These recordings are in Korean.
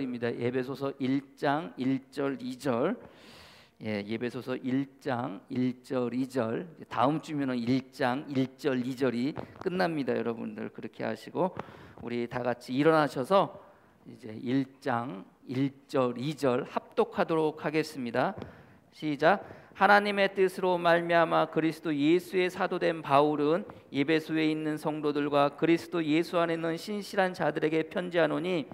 입니다. 예배소서 1장 1절 2절. 예배소서 1장 1절 2절. 다음 주면은 1장 1절 2절이 끝납니다. 여러분들 그렇게 하시고 우리 다 같이 일어나셔서 이제 1장 1절 2절 합독하도록 하겠습니다. 시작. 하나님의 뜻으로 말미암아 그리스도 예수의 사도된 바울은 예배소에 있는 성도들과 그리스도 예수 안에 있는 신실한 자들에게 편지하노니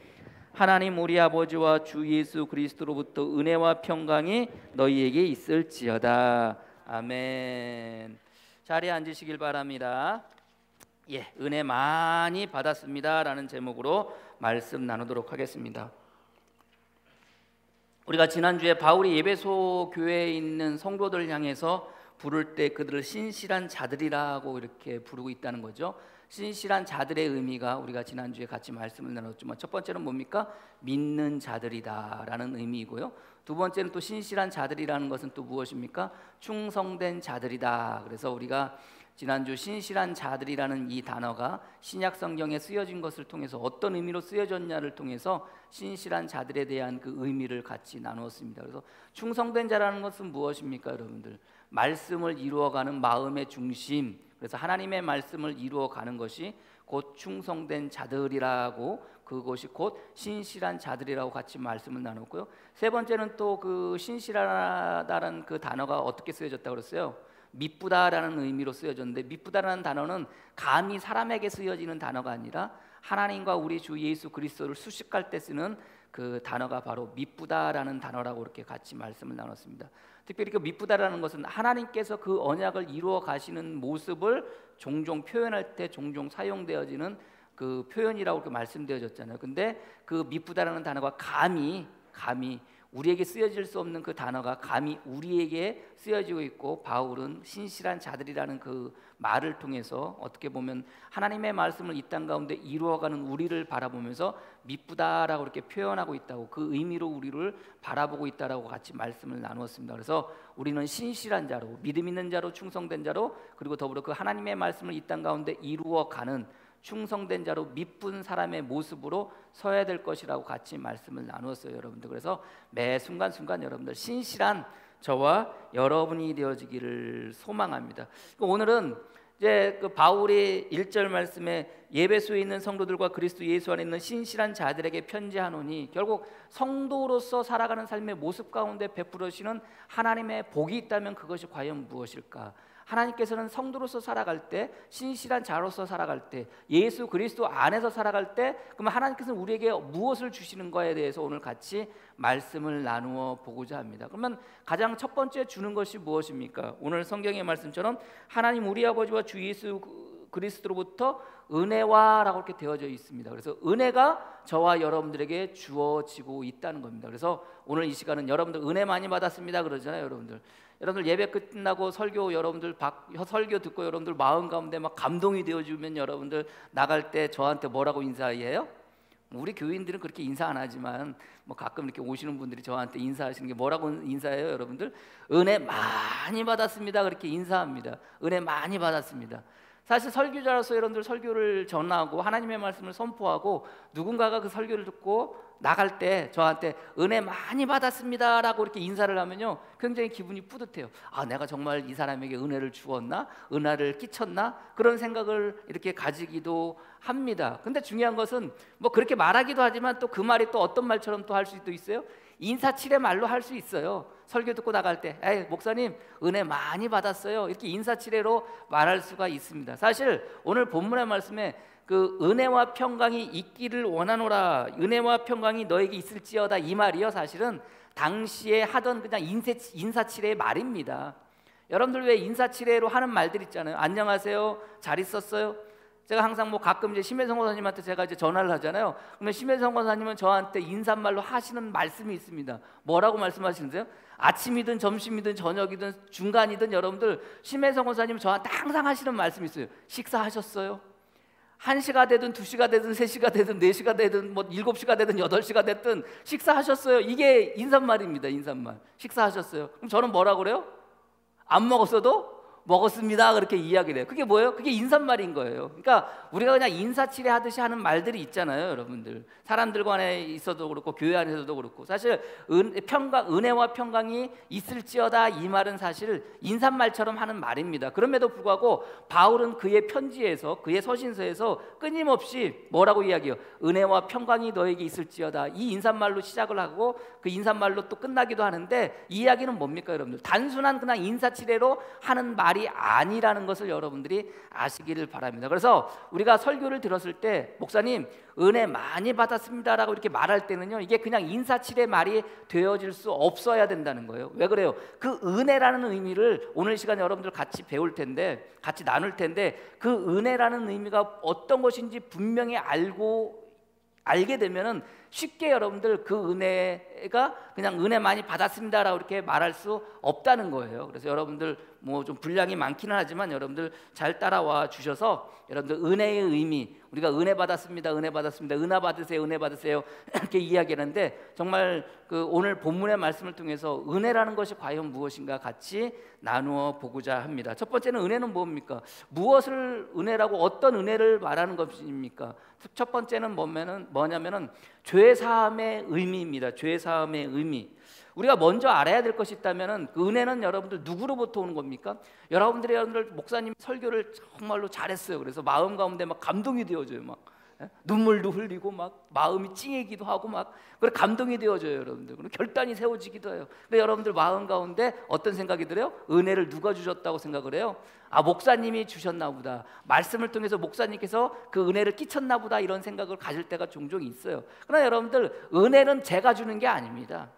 하나님 우리 아버지와 주 예수 그리스도로부터 은혜와 평강이 너희에게 있을지어다. 아멘. 자리에 앉으시길 바랍니다. 은혜 많이 받았습니다 라는 제목으로 말씀 나누도록 하겠습니다. 우리가 지난주에 바울이 예배소 교회에 있는 성도들 향해서 부를 때 그들을 신실한 자들이라고 이렇게 부르고 있다는 거죠. 신실한 자들의 의미가 우리가 지난주에 같이 말씀을 나눴지만 첫 번째는 뭡니까? 믿는 자들이다 라는 의미이고요, 두 번째는 또 신실한 자들이라는 것은 또 무엇입니까? 충성된 자들이다. 그래서 우리가 지난주 신실한 자들이라는 이 단어가 신약 성경에 쓰여진 것을 통해서 어떤 의미로 쓰여졌냐를 통해서 신실한 자들에 대한 그 의미를 같이 나누었습니다. 그래서 충성된 자라는 것은 무엇입니까? 여러분들, 말씀을 이루어가는 마음의 중심, 그래서 하나님의 말씀을 이루어가는 것이 곧 충성된 자들이라고, 그것이 곧 신실한 자들이라고 같이 말씀을 나눴고요, 세 번째는 또 그 신실하다는 그 단어가 어떻게 쓰여졌다고 그랬어요? 미쁘다라는 의미로 쓰여졌는데, 미쁘다라는 단어는 감히 사람에게 쓰여지는 단어가 아니라 하나님과 우리 주 예수 그리스도를 수식할 때 쓰는 그 단어가 바로 미쁘다라는 단어라고 이렇게 같이 말씀을 나눴습니다. 특별히 그 미쁘다라는 것은 하나님께서 그 언약을 이루어 가시는 모습을 종종 표현할 때 종종 사용되어지는 그 표현이라고 이렇게 말씀되어졌잖아요. 근데 그 미쁘다라는 단어가 감히 우리에게 쓰여질 수 없는 그 단어가 감히 우리에게 쓰여지고 있고, 바울은 신실한 자들이라는 그 말을 통해서 어떻게 보면 하나님의 말씀을 이 땅 가운데 이루어가는 우리를 바라보면서 미쁘다라고 이렇게 표현하고 있다고, 그 의미로 우리를 바라보고 있다라고 같이 말씀을 나누었습니다. 그래서 우리는 신실한 자로, 믿음 있는 자로, 충성된 자로, 그리고 더불어 그 하나님의 말씀을 이 땅 가운데 이루어가는 충성된 자로 미쁜 사람의 모습으로 서야 될 것이라고 같이 말씀을 나누었어요, 여러분들. 그래서 매 순간순간 여러분들 신실한 저와 여러분이 되어지기를 소망합니다. 오늘은 이제 그 바울의 1절 말씀에 예배소에 있는 성도들과 그리스도 예수 안에 있는 신실한 자들에게 편지하노니, 결국 성도로서 살아가는 삶의 모습 가운데 베풀으시는 하나님의 복이 있다면 그것이 과연 무엇일까? 하나님께서는 성도로서 살아갈 때, 신실한 자로서 살아갈 때, 예수 그리스도 안에서 살아갈 때, 그러면 하나님께서는 우리에게 무엇을 주시는 거에 대해서 오늘 같이 말씀을 나누어 보고자 합니다. 그러면 가장 첫 번째 주는 것이 무엇입니까? 오늘 성경의 말씀처럼 하나님 우리 아버지와 주 예수 그리스도로부터 은혜와 라고 이렇게 되어져 있습니다. 그래서 은혜가 저와 여러분들에게 주어지고 있다는 겁니다. 그래서 오늘 이 시간은 여러분들 은혜 많이 받았습니다 그러잖아요. 여러분들 예배 끝나고 설교 여러분들 설교 듣고 여러분들 마음 가운데 막 감동이 되어주면 여러분들 나갈 때 저한테 뭐라고 인사해요? 우리 교인들은 그렇게 인사 안 하지만 뭐 가끔 이렇게 오시는 분들이 저한테 인사하시는 게 뭐라고 인사해요? 여러분들 은혜 많이 받았습니다 그렇게 인사합니다. 은혜 많이 받았습니다. 사실 설교자로서 여러분들 설교를 전하고 하나님의 말씀을 선포하고 누군가가 그 설교를 듣고 나갈 때 저한테 은혜 많이 받았습니다 라고 이렇게 인사를 하면요, 굉장히 기분이 뿌듯해요. 아, 내가 정말 이 사람에게 은혜를 주었나? 은혜를 끼쳤나? 그런 생각을 이렇게 가지기도 합니다. 근데 중요한 것은 뭐 그렇게 말하기도 하지만 또 그 말이 또 어떤 말처럼 또 할 수도 있어요. 인사치레 말로 할 수 있어요. 설교 듣고 나갈 때 에이 목사님 은혜 많이 받았어요 이렇게 인사치레로 말할 수가 있습니다. 사실 오늘 본문의 말씀에 그 은혜와 평강이 있기를 원하노라, 은혜와 평강이 너에게 있을지어다, 이 말이요 사실은 당시에 하던 그냥 인사치레의 말입니다. 여러분들 왜 인사치레로 하는 말들 있잖아요. 안녕하세요, 잘 있었어요? 제가 항상 뭐 가끔 이제 심혜성 권사님한테 제가 이제 전화를 하잖아요. 그러면 심혜성 권사님은 저한테 인사말로 하시는 말씀이 있습니다. 뭐라고 말씀하시는데요? 아침이든 점심이든 저녁이든 중간이든 여러분들 심혜성 권사님은 저한테 항상 하시는 말씀이 있어요. 식사하셨어요? 1시가 되든 2시가 되든 3시가 되든 4시가 되든 뭐 7시가 되든 8시가 됐든 식사하셨어요? 이게 인사말입니다. 인사말. 식사하셨어요? 그럼 저는 뭐라고 그래요? 안 먹었어도 먹었습니다 그렇게 이야기를 해요. 그게 뭐예요? 그게 인사말인 거예요. 그러니까 우리가 그냥 인사치레 하듯이 하는 말들이 있잖아요, 여러분들. 사람들 간에 있어도 그렇고 교회 안에서도 그렇고. 사실 은혜와 평강이 있을지어다 이 말은 사실 인사말처럼 하는 말입니다. 그럼에도 불구하고 바울은 그의 편지에서, 그의 서신서에서 끊임없이 뭐라고 이야기해요? 은혜와 평강이 너에게 있을지어다. 이 인사말로 시작을 하고 그 인사말로 또 끝나기도 하는데, 이 이야기는 뭡니까 여러분들? 단순한 그냥 인사치레로 하는 말이 아니라는 것을 여러분들이 아시기를 바랍니다. 그래서 우리가 설교를 들었을 때 목사님 은혜 많이 받았습니다라고 이렇게 말할 때는요, 이게 그냥 인사치레 말이 되어질 수 없어야 된다는 거예요. 왜 그래요? 그 은혜라는 의미를 오늘 시간에 여러분들 같이 배울 텐데, 같이 나눌 텐데, 그 은혜라는 의미가 어떤 것인지 분명히 알게 되면은 쉽게 여러분들 그 은혜가 그냥 은혜 많이 받았습니다라고 이렇게 말할 수 없다는 거예요. 그래서 여러분들 뭐 좀 분량이 많기는 하지만 여러분들 잘 따라와 주셔서 여러분들 은혜의 의미, 우리가 은혜 받았습니다, 은혜 받았습니다, 은혜 받으세요, 은혜 받으세요 이렇게 이야기하는데, 정말 그 오늘 본문의 말씀을 통해서 은혜라는 것이 과연 무엇인가 같이 나누어 보고자 합니다. 첫 번째는 은혜는 뭡니까? 무엇을 은혜라고, 어떤 은혜를 말하는 것입니까? 첫 번째는 뭐냐면은 죄 사함의 의미입니다. 죄 사함의 의미. 우리가 먼저 알아야 될 것이 있다면은 그 은혜는 여러분들 누구로부터 오는 겁니까? 여러분들 목사님 설교를 정말로 잘했어요. 그래서 마음 가운데 막 감동이 되어져요. 막 눈물도 흘리고 막 마음이 찡해기도 하고 막 그래 감동이 되어져요, 여러분들. 그리고 결단이 세워지기도 해요. 근데 여러분들 마음 가운데 어떤 생각이 들어요? 은혜를 누가 주셨다고 생각을 해요? 아, 목사님이 주셨나 보다. 말씀을 통해서 목사님께서 그 은혜를 끼쳤나 보다. 이런 생각을 가질 때가 종종 있어요. 그러나 여러분들 은혜는 제가 주는 게 아닙니다.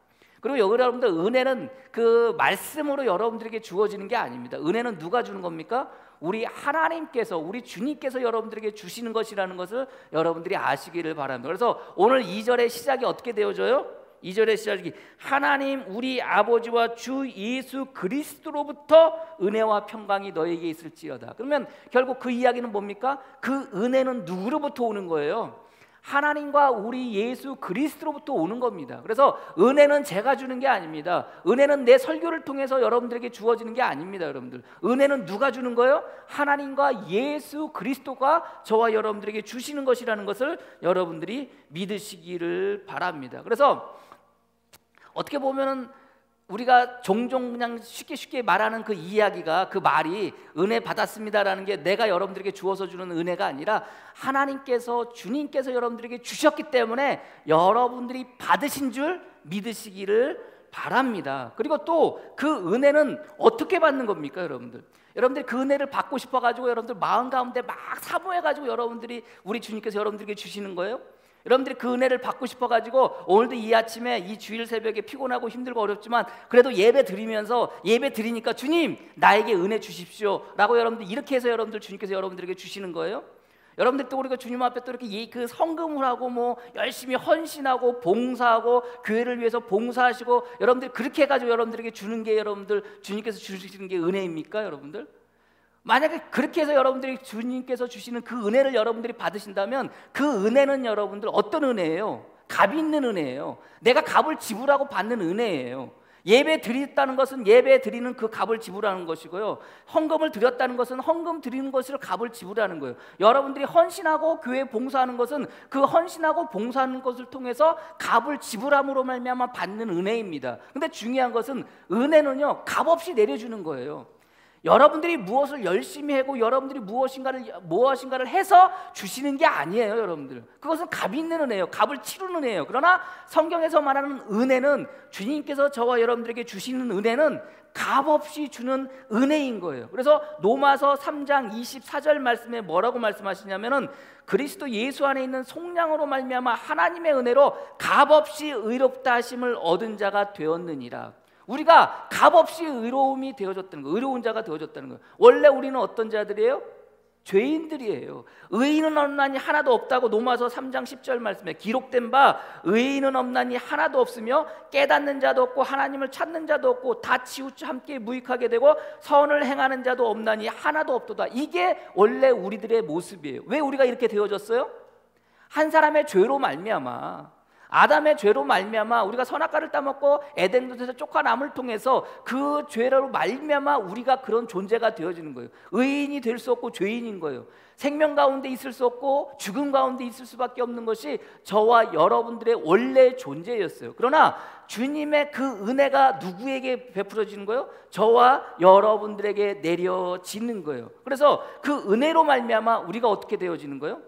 그리고 여러분들 은혜는 그 말씀으로 여러분들에게 주어지는 게 아닙니다. 은혜는 누가 주는 겁니까? 우리 하나님께서, 우리 주님께서 여러분들에게 주시는 것이라는 것을 여러분들이 아시기를 바랍니다. 그래서 오늘 2절의 시작이 어떻게 되어져요? 2절의 시작이 하나님 우리 아버지와 주 예수 그리스도로부터 은혜와 평강이 너에게 있을지어다. 그러면 결국 그 이야기는 뭡니까? 그 은혜는 누구로부터 오는 거예요? 하나님과 우리 예수 그리스도로부터 오는 겁니다. 그래서 은혜는 제가 주는 게 아닙니다. 은혜는 내 설교를 통해서 여러분들에게 주어지는 게 아닙니다. 여러분들, 은혜는 누가 주는 거예요? 하나님과 예수 그리스도가 저와 여러분들에게 주시는 것이라는 것을 여러분들이 믿으시기를 바랍니다. 그래서 어떻게 보면은 우리가 종종 그냥 쉽게 말하는 그 이야기가, 그 말이 은혜 받았습니다라는 게 내가 여러분들에게 주어서 주는 은혜가 아니라 하나님께서, 주님께서 여러분들에게 주셨기 때문에 여러분들이 받으신 줄 믿으시기를 바랍니다. 그리고 또 그 은혜는 어떻게 받는 겁니까, 여러분들? 여러분들이 그 은혜를 받고 싶어가지고 여러분들 마음 가운데 막 사모해가지고 여러분들이, 우리 주님께서 여러분들에게 주시는 거예요? 여러분들이 그 은혜를 받고 싶어가지고 오늘도 이 아침에, 이 주일 새벽에 피곤하고 힘들고 어렵지만 그래도 예배 드리면서, 예배 드리니까 주님 나에게 은혜 주십시오 라고 여러분들 이렇게 해서 여러분들 주님께서 여러분들에게 주시는 거예요? 여러분들 또 우리가 주님 앞에 또 이렇게 그 성금을 하고 뭐 열심히 헌신하고 봉사하고 교회를 위해서 봉사하시고 여러분들 그렇게 해가지고 여러분들에게 주는 게, 여러분들 주님께서 주시는 게 은혜입니까, 여러분들? 만약에 그렇게 해서 여러분들이 주님께서 주시는 그 은혜를 여러분들이 받으신다면 그 은혜는 여러분들 어떤 은혜예요? 값이 있는 은혜예요. 내가 값을 지불하고 받는 은혜예요. 예배 드렸다는 것은 예배 드리는 그 값을 지불하는 것이고요, 헌금을 드렸다는 것은 헌금 드리는 것을 값을 지불하는 거예요. 여러분들이 헌신하고 교회 봉사하는 것은 그 헌신하고 봉사하는 것을 통해서 값을 지불함으로 말미암아 받는 은혜입니다. 근데 중요한 것은 은혜는요, 값없이 내려주는 거예요. 여러분들이 무엇을 열심히 하고 여러분들이 무엇인가를 해서 주시는 게 아니에요, 여러분들. 그것은 값이 있는 은혜예요. 값을 치르는 은혜예요. 그러나 성경에서 말하는 은혜는, 주님께서 저와 여러분들에게 주시는 은혜는 값없이 주는 은혜인 거예요. 그래서 로마서 3장 24절 말씀에 뭐라고 말씀하시냐면은 그리스도 예수 안에 있는 속량으로 말미암아 하나님의 은혜로 값없이 의롭다 하심을 얻은 자가 되었느니라. 우리가 값없이 의로움이 되어졌다는 거예요. 의로운 자가 되어졌다는 거예요. 원래 우리는 어떤 자들이에요? 죄인들이에요. 의인은 없나니 하나도 없다고 로마서 3장 10절 말씀에 기록된 바, 의인은 없나니 하나도 없으며 깨닫는 자도 없고 하나님을 찾는 자도 없고 다 치우쳐 함께 무익하게 되고 선을 행하는 자도 없나니 하나도 없도다. 이게 원래 우리들의 모습이에요. 왜 우리가 이렇게 되어졌어요? 한 사람의 죄로 말미암아, 아담의 죄로 말미암아 우리가 선악과를 따먹고 에덴동산에서 쫓겨남을 통해서 그 죄로 말미암아 우리가 그런 존재가 되어지는 거예요. 의인이 될 수 없고 죄인인 거예요. 생명 가운데 있을 수 없고 죽음 가운데 있을 수밖에 없는 것이 저와 여러분들의 원래 존재였어요. 그러나 주님의 그 은혜가 누구에게 베풀어지는 거예요? 저와 여러분들에게 내려지는 거예요. 그래서 그 은혜로 말미암아 우리가 어떻게 되어지는 거예요?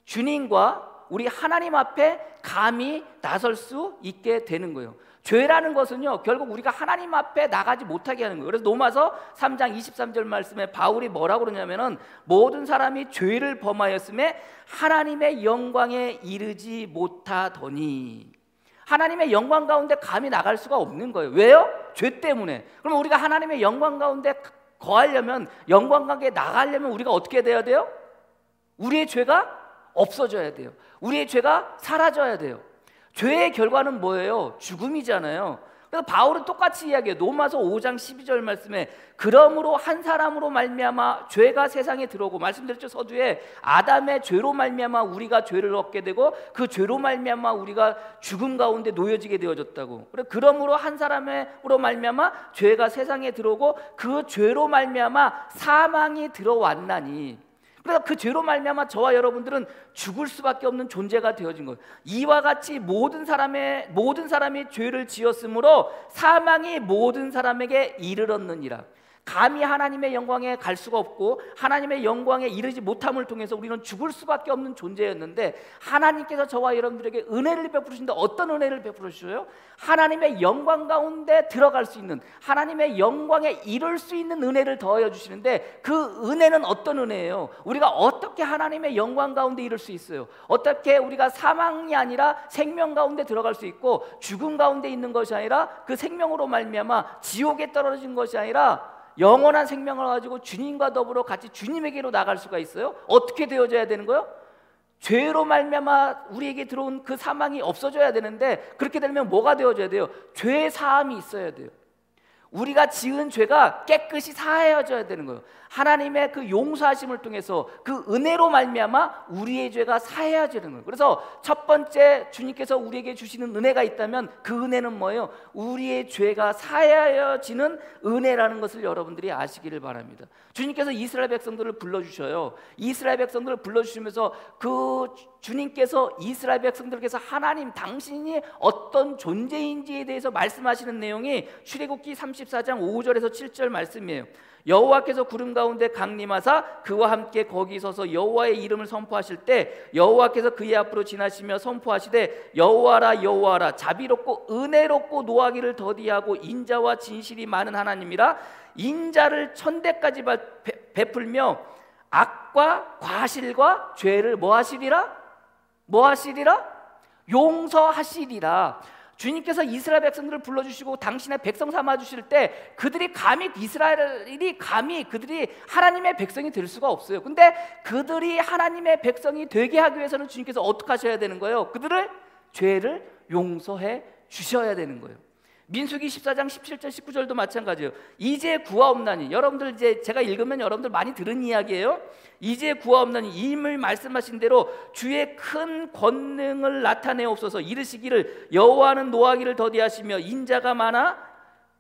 주님과 우리 하나님 앞에 감히 나설 수 있게 되는 거예요. 죄라는 것은요, 결국 우리가 하나님 앞에 나가지 못하게 하는 거예요. 그래서 로마서 3장 23절 말씀에 바울이 뭐라고 그러냐면은 모든 사람이 죄를 범하였음에 하나님의 영광에 이르지 못하더니, 하나님의 영광 가운데 감히 나갈 수가 없는 거예요. 왜요? 죄 때문에. 그럼 우리가 하나님의 영광 가운데 거하려면, 영광 가운데 나가려면 우리가 어떻게 돼야 돼요? 우리의 죄가 없어져야 돼요. 우리의 죄가 사라져야 돼요. 죄의 결과는 뭐예요? 죽음이잖아요. 그래서 바울은 똑같이 이야기해요. 로마서 5장 12절 말씀에 그러므로 한 사람으로 말미암아 죄가 세상에 들어오고, 말씀드렸죠, 서두에 아담의 죄로 말미암아 우리가 죄를 얻게 되고 그 죄로 말미암아 우리가 죽음 가운데 놓여지게 되어졌다고. 그러므로 한 사람으로 말미암아 죄가 세상에 들어오고 그 죄로 말미암아 사망이 들어왔나니, 그래서 그 죄로 말미암아 저와 여러분들은 죽을 수밖에 없는 존재가 되어진 거예요. 이와 같이 모든 사람이 죄를 지었으므로 사망이 모든 사람에게 이르렀느니라. 감히 하나님의 영광에 갈 수가 없고 하나님의 영광에 이르지 못함을 통해서 우리는 죽을 수밖에 없는 존재였는데, 하나님께서 저와 여러분들에게 은혜를 베푸시는데 어떤 은혜를 베푸시어요? 하나님의 영광 가운데 들어갈 수 있는, 하나님의 영광에 이룰 수 있는 은혜를 더하여 주시는데, 그 은혜는 어떤 은혜예요? 우리가 어떻게 하나님의 영광 가운데 이룰 수 있어요? 어떻게 우리가 사망이 아니라 생명 가운데 들어갈 수 있고, 죽음 가운데 있는 것이 아니라 그 생명으로 말미암아 지옥에 떨어진 것이 아니라 영원한 생명을 가지고 주님과 더불어 같이 주님에게로 나갈 수가 있어요? 어떻게 되어져야 되는 거예요? 죄로 말미암아 우리에게 들어온 그 사망이 없어져야 되는데, 그렇게 되면 뭐가 되어져야 돼요? 죄 사함이 있어야 돼요. 우리가 지은 죄가 깨끗이 사해져야 되는 거예요. 하나님의 그 용서하심을 통해서 그 은혜로 말미암아 우리의 죄가 사해지는 거예요. 그래서 첫 번째 주님께서 우리에게 주시는 은혜가 있다면 그 은혜는 뭐예요? 우리의 죄가 사해지는 은혜라는 것을 여러분들이 아시기를 바랍니다. 주님께서 이스라엘 백성들을 불러주셔요. 이스라엘 백성들을 불러주시면서 그 주님께서 이스라엘 백성들께서 하나님 당신이 어떤 존재인지에 대해서 말씀하시는 내용이 출애굽기 34장 5절에서 7절 말씀이에요. 여호와께서 구름 가운데 강림하사 그와 함께 거기 서서 여호와의 이름을 선포하실 때 여호와께서 그의 앞으로 지나시며 선포하시되 여호와라 여호와라 자비롭고 은혜롭고 노하기를 더디하고 인자와 진실이 많은 하나님이라. 인자를 천대까지 베풀며 악과 과실과 죄를 뭐하시리라? 용서하시리라. 주님께서 이스라엘 백성들을 불러주시고 당신의 백성 삼아주실 때 그들이 감히 그들이 하나님의 백성이 될 수가 없어요. 근데 그들이 하나님의 백성이 되게 하기 위해서는 주님께서 어떻게 하셔야 되는 거예요? 그들을 죄를 용서해 주셔야 되는 거예요. 민수기 14장 17절 19절도 마찬가지예요. 이제 구하옵나니, 여러분들 이제 제가 읽으면 여러분들 많이 들은 이야기예요. 이제 구하옵나니 이임을 말씀하신 대로 주의 큰 권능을 나타내옵소서. 이르시기를 여호와는 노하기를 더디하시며 인자가 많아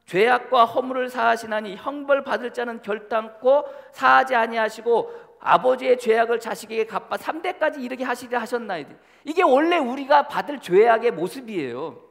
죄악과 허물을 사하시나니 형벌 받을 자는 결단코 사하지 아니하시고 아버지의 죄악을 자식에게 갚아 3대까지 이르게 하시리라 하셨나이다. 이게 원래 우리가 받을 죄악의 모습이에요.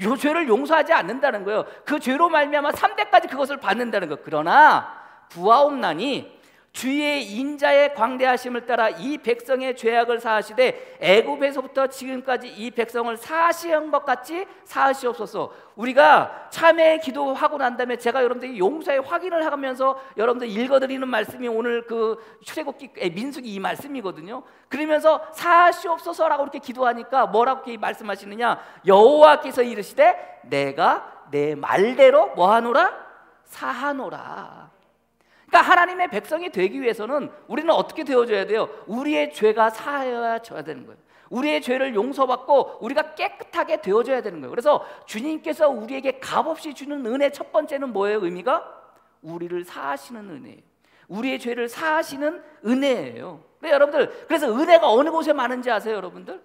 이 죄를 용서하지 않는다는 거예요. 그 죄로 말미암아 3대까지 그것을 받는다는 거예요. 그러나 구하옵나니 주의 인자의 광대하심을 따라 이 백성의 죄악을 사하시되 애굽에서부터 지금까지 이 백성을 사하신 것 같이 사하시옵소서. 우리가 참회의 기도하고 난 다음에 제가 여러분들이 용서의 확인을 하면서 여러분들 읽어드리는 말씀이 오늘 그 출애굽기 민수기 이 말씀이거든요. 그러면서 사하시옵소서라고 이렇게 기도하니까 뭐라고 이렇게 말씀하시느냐? 여호와께서 이르시되 내가 내 말대로 뭐하노라? 사하노라. 그러니까 하나님의 백성이 되기 위해서는 우리는 어떻게 되어져야 돼요? 우리의 죄가 사하여져야 되는 거예요. 우리의 죄를 용서받고 우리가 깨끗하게 되어져야 되는 거예요. 그래서 주님께서 우리에게 값없이 주는 은혜 첫 번째는 뭐예요? 의미가? 우리를 사하시는 은혜예요. 우리의 죄를 사하시는 은혜예요. 네, 여러분들, 그래서 은혜가 어느 곳에 많은지 아세요, 여러분들?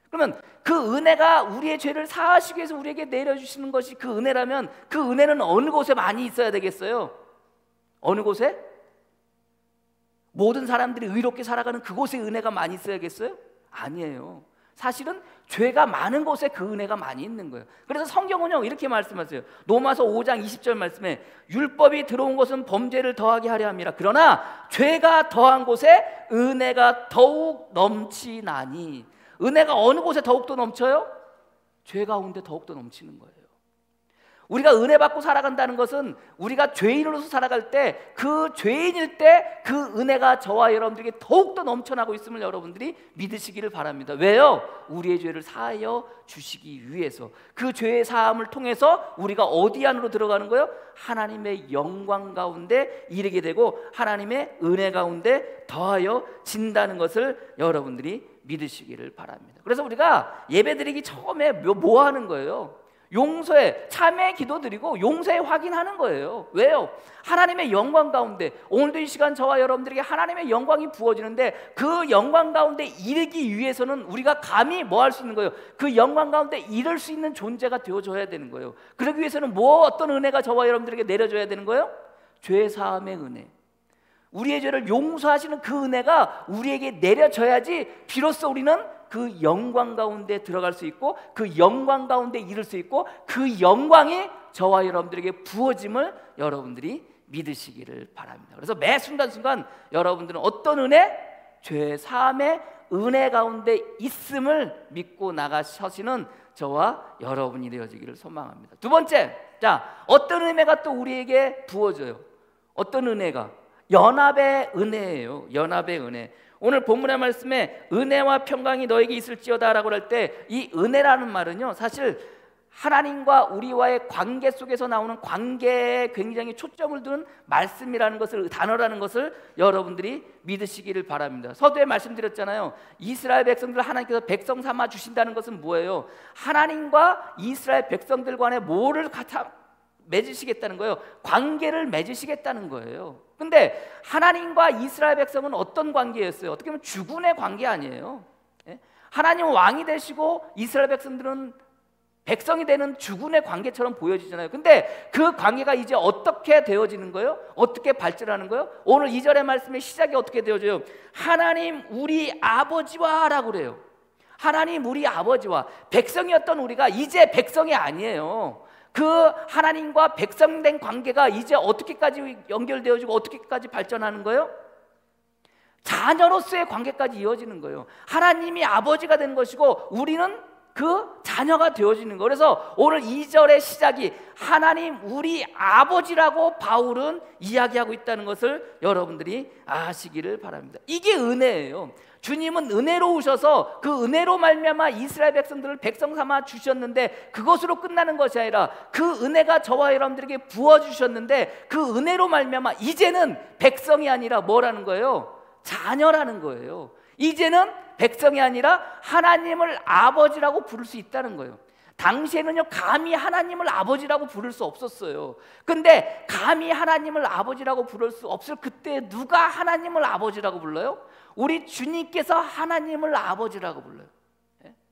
그러면 그 은혜가 우리의 죄를 사하시기 위해서 우리에게 내려주시는 것이 그 은혜라면 그 은혜는 어느 곳에 많이 있어야 되겠어요? 어느 곳에? 모든 사람들이 의롭게 살아가는 그곳에 은혜가 많이 있어야겠어요? 아니에요. 사실은 죄가 많은 곳에 그 은혜가 많이 있는 거예요. 그래서 성경은요 이렇게 말씀하세요. 로마서 5장 20절 말씀에 율법이 들어온 것은 범죄를 더하게 하려 함이라. 그러나 죄가 더한 곳에 은혜가 더욱 넘치나니. 은혜가 어느 곳에 더욱더 넘쳐요? 죄 가운데 더욱더 넘치는 거예요. 우리가 은혜 받고 살아간다는 것은 우리가 죄인으로서 살아갈 때 그 죄인일 때 그 은혜가 저와 여러분들에게 더욱더 넘쳐나고 있음을 여러분들이 믿으시기를 바랍니다. 왜요? 우리의 죄를 사하여 주시기 위해서. 그 죄의 사함을 통해서 우리가 어디 안으로 들어가는 거예요? 하나님의 영광 가운데 이르게 되고 하나님의 은혜 가운데 더하여 진다는 것을 여러분들이 믿으시기를 바랍니다. 그래서 우리가 예배드리기 처음에 뭐 하는 거예요? 용서에 참회 기도드리고 용서에 확인하는 거예요. 왜요? 하나님의 영광 가운데 오늘도 이 시간 저와 여러분들에게 하나님의 영광이 부어지는데 그 영광 가운데 이르기 위해서는 우리가 감히 뭐 할 수 있는 거예요? 그 영광 가운데 이를 수 있는 존재가 되어줘야 되는 거예요. 그러기 위해서는 어떤 은혜가 저와 여러분들에게 내려줘야 되는 거예요? 죄 사함의 은혜. 우리의 죄를 용서하시는 그 은혜가 우리에게 내려져야지 비로소 우리는 그 영광 가운데 들어갈 수 있고 그 영광 가운데 이룰 수 있고 그 영광이 저와 여러분들에게 부어짐을 여러분들이 믿으시기를 바랍니다. 그래서 매 순간순간 여러분들은 어떤 은혜? 죄 사함의 은혜 가운데 있음을 믿고 나가시는 저와 여러분이 되어지기를 소망합니다. 두 번째, 자, 어떤 은혜가 또 우리에게 부어져요? 어떤 은혜가? 연합의 은혜예요. 연합의 은혜. 오늘 본문의 말씀에 은혜와 평강이 너에게 있을지어다 라고 할 때 이 은혜라는 말은요 사실 하나님과 우리와의 관계 속에서 나오는 관계에 굉장히 초점을 두는 말씀이라는 것을, 단어라는 것을 여러분들이 믿으시기를 바랍니다. 서두에 말씀드렸잖아요. 이스라엘 백성들 하나님께서 백성 삼아 주신다는 것은 뭐예요? 하나님과 이스라엘 백성들 간에 뭐를 맺으시겠다는 거예요? 관계를 맺으시겠다는 거예요. 근데 하나님과 이스라엘 백성은 어떤 관계였어요? 어떻게 보면 주군의 관계 아니에요. 하나님은 왕이 되시고 이스라엘 백성들은 백성이 되는 주군의 관계처럼 보여지잖아요. 근데 그 관계가 이제 어떻게 되어지는 거예요? 어떻게 발전하는 거예요? 오늘 2절의 말씀의 시작이 어떻게 되어져요? 하나님 우리 아버지와 라고 그래요. 하나님 우리 아버지와. 백성이었던 우리가 이제 백성이 아니에요. 그 하나님과 백성된 관계가 이제 어떻게까지 연결되어지고 어떻게까지 발전하는 거예요? 자녀로서의 관계까지 이어지는 거예요. 하나님이 아버지가 되는 것이고 우리는 그 자녀가 되어지는 거예요. 그래서 오늘 2절의 시작이 하나님 우리 아버지라고 바울은 이야기하고 있다는 것을 여러분들이 아시기를 바랍니다. 이게 은혜예요. 주님은 은혜로우셔서 그 은혜로 말미암아 이스라엘 백성들을 백성 삼아 주셨는데 그것으로 끝나는 것이 아니라 그 은혜가 저와 여러분들에게 부어주셨는데 그 은혜로 말미암아 이제는 백성이 아니라 뭐라는 거예요? 자녀라는 거예요. 이제는 백성이 아니라 하나님을 아버지라고 부를 수 있다는 거예요. 당시에는요 감히 하나님을 아버지라고 부를 수 없었어요. 근데 감히 하나님을 아버지라고 부를 수 없을 그때 누가 하나님을 아버지라고 불러요? 우리 주님께서 하나님을 아버지라고 불러요.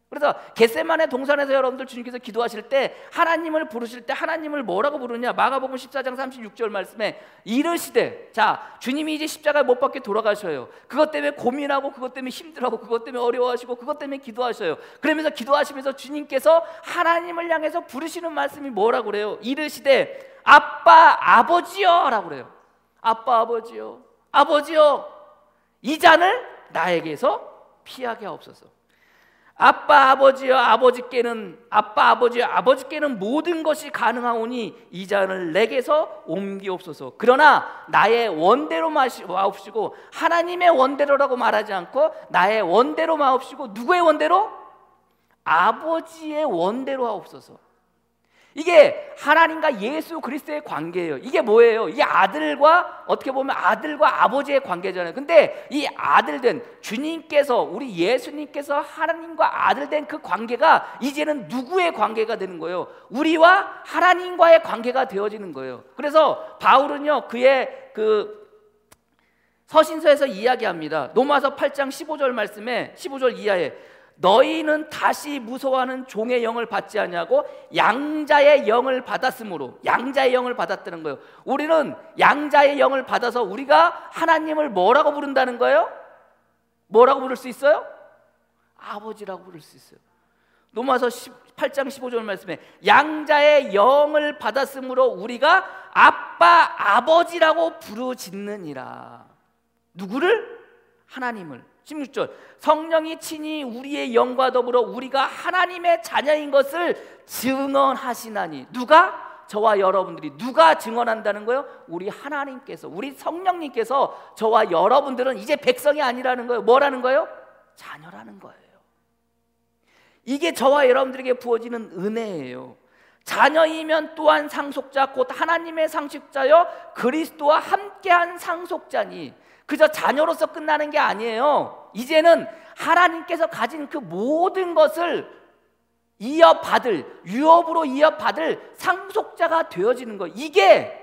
그래서 겟세마네 동산에서 여러분들 주님께서 기도하실 때 하나님을 부르실 때 하나님을 뭐라고 부르냐? 마가복음 14장 36절 말씀에 이르시되, 자, 주님이 이제 십자가에 못 박혀 돌아가셔요. 그것 때문에 고민하고 그것 때문에 힘들어하고 그것 때문에 어려워하시고 그것 때문에 기도하셔요. 그러면서 기도하시면서 주님께서 하나님을 향해서 부르시는 말씀이 뭐라고 그래요? 이르시되 아빠 아버지여 라고 그래요. 아빠 아버지여, 아버지여 이 잔을 나에게서 피하게 하옵소서. 아빠 아버지여 아버지께는 모든 것이 가능하오니 이 잔을 내게서 옮기옵소서. 그러나 나의 원대로 마옵시고, 하나님의 원대로라고 말하지 않고 나의 원대로 마옵시고, 누구의 원대로? 아버지의 원대로 하옵소서. 이게 하나님과 예수 그리스도의 관계예요. 이게 뭐예요? 이게 아들과, 어떻게 보면 아들과 아버지의 관계잖아요. 근데 이 아들된 주님께서, 우리 예수님께서 하나님과 아들된 그 관계가 이제는 누구의 관계가 되는 거예요? 우리와 하나님과의 관계가 되어지는 거예요. 그래서 바울은요 그의 그 서신서에서 이야기합니다. 로마서 8장 15절 말씀에 15절 이하에 너희는 다시 무서워하는 종의 영을 받지 아니하고 양자의 영을 받았으므로, 양자의 영을 받았다는 거예요. 우리는 양자의 영을 받아서 우리가 하나님을 뭐라고 부른다는 거예요? 뭐라고 부를 수 있어요? 아버지라고 부를 수 있어요. 로마서 8장 15절 말씀에 양자의 영을 받았으므로 우리가 아빠 아버지라고 부르짖느니라. 누구를? 하나님을. 16절 성령이 친히 우리의 영과 더불어 우리가 하나님의 자녀인 것을 증언하시나니. 누가? 저와 여러분들이. 누가 증언한다는 거예요? 우리 하나님께서, 우리 성령님께서 저와 여러분들은 이제 백성이 아니라는 거예요. 뭐라는 거예요? 자녀라는 거예요. 이게 저와 여러분들에게 부어지는 은혜예요. 자녀이면 또한 상속자 곧 하나님의 상속자여 그리스도와 함께한 상속자니. 그저 자녀로서 끝나는 게 아니에요. 이제는 하나님께서 가진 그 모든 것을 이어받을, 유업으로 이어받을 상속자가 되어지는 거. 이게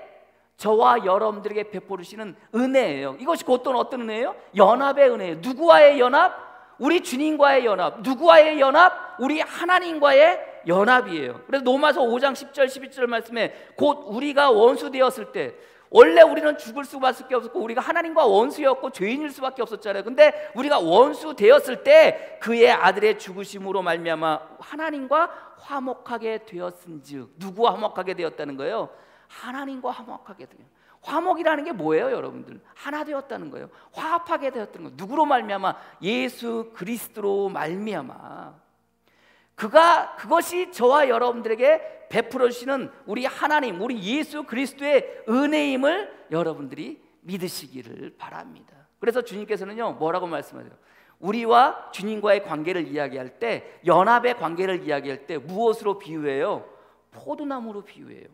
저와 여러분들에게 베풀으시는 은혜예요. 이것이 곧 어떤 은혜예요? 연합의 은혜예요. 누구와의 연합? 우리 주님과의 연합. 누구와의 연합? 우리 하나님과의 연합이에요. 그래서 로마서 5장 10절 11절 말씀에 곧 우리가 원수 되었을 때, 원래 우리는 죽을 수밖에 없었고 우리가 하나님과 원수였고 죄인일 수밖에 없었잖아요. 근데 우리가 원수 되었을 때 그의 아들의 죽으심으로 말미암아 하나님과 화목하게 되었은즉. 누구와 화목하게 되었다는 거예요? 하나님과 화목하게 되었어요. 화목이라는 게 뭐예요, 여러분들? 하나 되었다는 거예요. 화합하게 되었다는 거예요. 누구로 말미암아? 예수 그리스도로 말미암아. 그것이 저와 여러분들에게 베풀어 주시는 우리 하나님, 우리 예수 그리스도의 은혜임을 여러분들이 믿으시기를 바랍니다. 그래서 주님께서는요, 뭐라고 말씀하세요? 우리와 주님과의 관계를 이야기할 때, 연합의 관계를 이야기할 때 무엇으로 비유해요? 포도나무로 비유해요.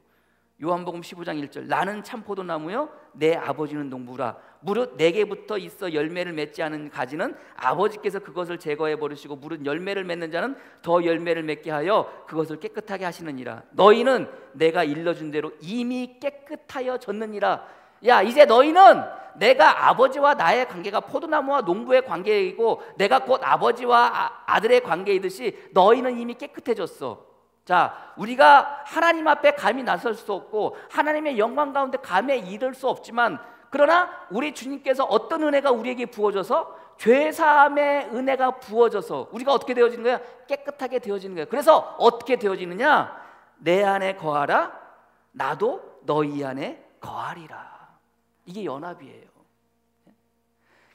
요한복음 15장 1절 나는 참 포도나무요 내 아버지는 농부라. 무릇 내게부터 있어 열매를 맺지 않은 가지는 아버지께서 그것을 제거해 버리시고 무릇 열매를 맺는 자는 더 열매를 맺게 하여 그것을 깨끗하게 하시느니라. 너희는 내가 일러준 대로 이미 깨끗하여졌느니라. 야, 이제 너희는 내가 아버지와 나의 관계가 포도나무와 농부의 관계이고 내가 곧 아버지와 아들의 관계이듯이 너희는 이미 깨끗해졌어. 자, 우리가 하나님 앞에 감히 나설 수 없고 하나님의 영광 가운데 감히 이를 수 없지만, 그러나 우리 주님께서 어떤 은혜가 우리에게 부어져서, 죄사함의 은혜가 부어져서 우리가 어떻게 되어지는 거야? 깨끗하게 되어지는 거야. 그래서 어떻게 되어지느냐? 내 안에 거하라 나도 너희 안에 거하리라. 이게 연합이에요.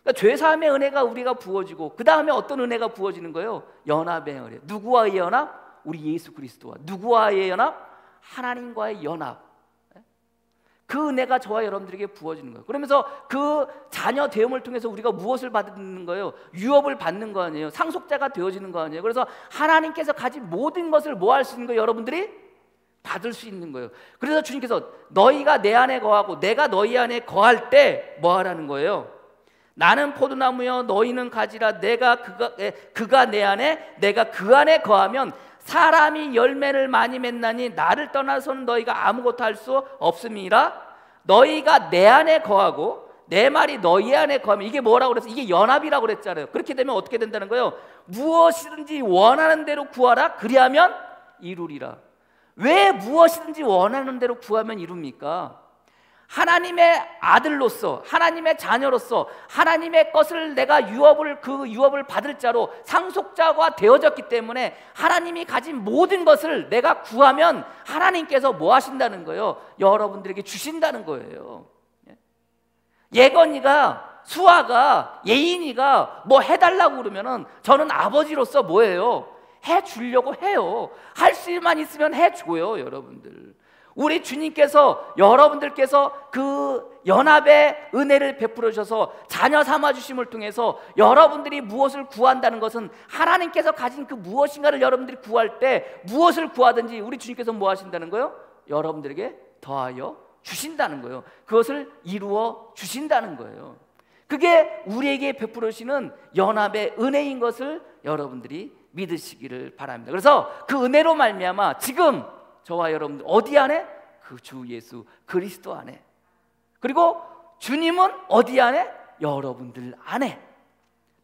그러니까 죄사함의 은혜가 우리가 부어지고 그 다음에 어떤 은혜가 부어지는 거예요? 연합의 은혜. 누구와의 연합? 우리 예수 그리스도와. 누구와의 연합? 하나님과의 연합. 그 은혜가 저와 여러분들에게 부어지는 거예요. 그러면서 그 자녀 되음을 통해서 우리가 무엇을 받는 거예요? 유업을 받는 거 아니에요? 상속자가 되어지는 거 아니에요? 그래서 하나님께서 가진 모든 것을 뭐 할 수 있는 거예요? 여러분들이 받을 수 있는 거예요. 그래서 주님께서 너희가 내 안에 거하고 내가 너희 안에 거할 때 뭐 하라는 거예요? 나는 포도나무여 너희는 가지라. 그가 내 안에 내가 그 안에 거하면 사람이 열매를 많이 맺나니 나를 떠나서는 너희가 아무것도 할 수 없음이라. 너희가 내 안에 거하고 내 말이 너희 안에 거하면, 이게 뭐라고 그랬어요? 이게 연합이라고 그랬잖아요. 그렇게 되면 어떻게 된다는 거예요? 무엇이든지 원하는 대로 구하라 그리하면 이루리라. 왜 무엇이든지 원하는 대로 구하면 이룹니까? 하나님의 아들로서, 하나님의 자녀로서 하나님의 것을 내가 그 유업을 받을 자로 상속자가 되어졌기 때문에 하나님이 가진 모든 것을 내가 구하면 하나님께서 뭐 하신다는 거예요? 여러분들에게 주신다는 거예요. 예건이가, 수아가, 예인이가 뭐 해달라고 그러면은 저는 아버지로서 뭐예요? 해주려고 해요. 할 수만 있으면 해줘요, 여러분들. 우리 주님께서, 여러분들께서 그 연합의 은혜를 베풀어 주셔서 자녀 삼아 주심을 통해서 여러분들이 무엇을 구한다는 것은 하나님께서 가진 그 무엇인가를 여러분들이 구할 때 무엇을 구하든지 우리 주님께서 뭐 하신다는 거예요? 여러분들에게 더하여 주신다는 거예요. 그것을 이루어 주신다는 거예요. 그게 우리에게 베풀어 주시는 연합의 은혜인 것을 여러분들이 믿으시기를 바랍니다. 그래서 그 은혜로 말미암아 지금 저와 여러분들 어디 안에? 그 주 예수 그리스도 안에. 그리고 주님은 어디 안에? 여러분들 안에.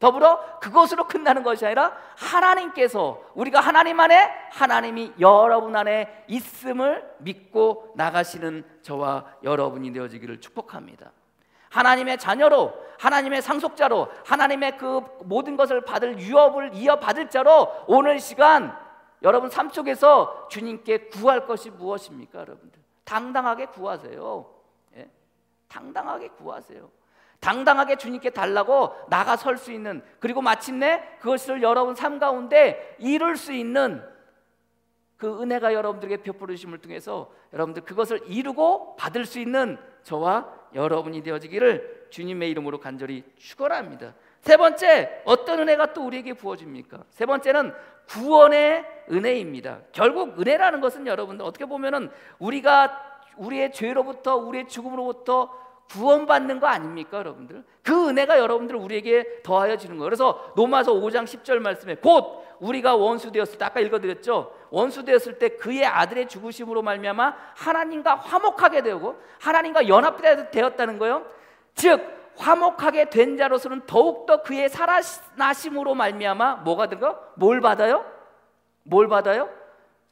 더불어 그것으로 끝나는 것이 아니라 하나님께서, 우리가 하나님 안에, 하나님이 여러분 안에 있음을 믿고 나가시는 저와 여러분이 되어지기를 축복합니다. 하나님의 자녀로, 하나님의 상속자로, 하나님의 그 모든 것을 받을 유업을 이어받을 자로 오늘 시간 여러분 삶 속에서 주님께 구할 것이 무엇입니까? 여러분들 당당하게 구하세요. 예? 당당하게 구하세요. 당당하게 주님께 달라고 나가설 수 있는, 그리고 마침내 그것을 여러분 삶 가운데 이룰 수 있는 그 은혜가 여러분들에게 베풀으심을 통해서 여러분들 그것을 이루고 받을 수 있는 저와 여러분이 되어지기를 주님의 이름으로 간절히 축원합니다. 세 번째, 어떤 은혜가 또 우리에게 부어집니까? 세 번째는 구원의 은혜입니다. 결국 은혜라는 것은 여러분들 어떻게 보면은 우리가 우리의 죄로부터, 우리의 죽음으로부터 구원받는 거 아닙니까? 여러분들 그 은혜가 여러분들 우리에게 더하여 지는 거예요. 그래서 로마서 5장 10절 말씀에 곧 우리가 원수 되었을 때, 아까 읽어드렸죠, 원수 되었을 때 그의 아들의 죽으심으로 말미암아 하나님과 화목하게 되고 하나님과 연합되었다는 거예요. 즉 화목하게 된 자로서는 더욱더 그의 살아나심으로 말미암아 뭐가 된가? 뭘 받아요? 뭘 받아요?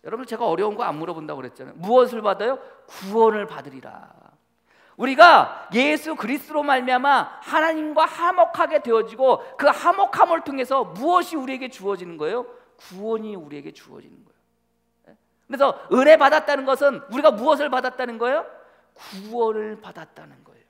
여러분 제가 어려운 거 안 물어본다고 그랬잖아요. 무엇을 받아요? 구원을 받으리라. 우리가 예수 그리스도로 말미암아 하나님과 화목하게 되어지고 그 화목함을 통해서 무엇이 우리에게 주어지는 거예요? 구원이 우리에게 주어지는 거예요. 그래서 은혜 받았다는 것은 우리가 무엇을 받았다는 거예요? 구원을 받았다는 거예요.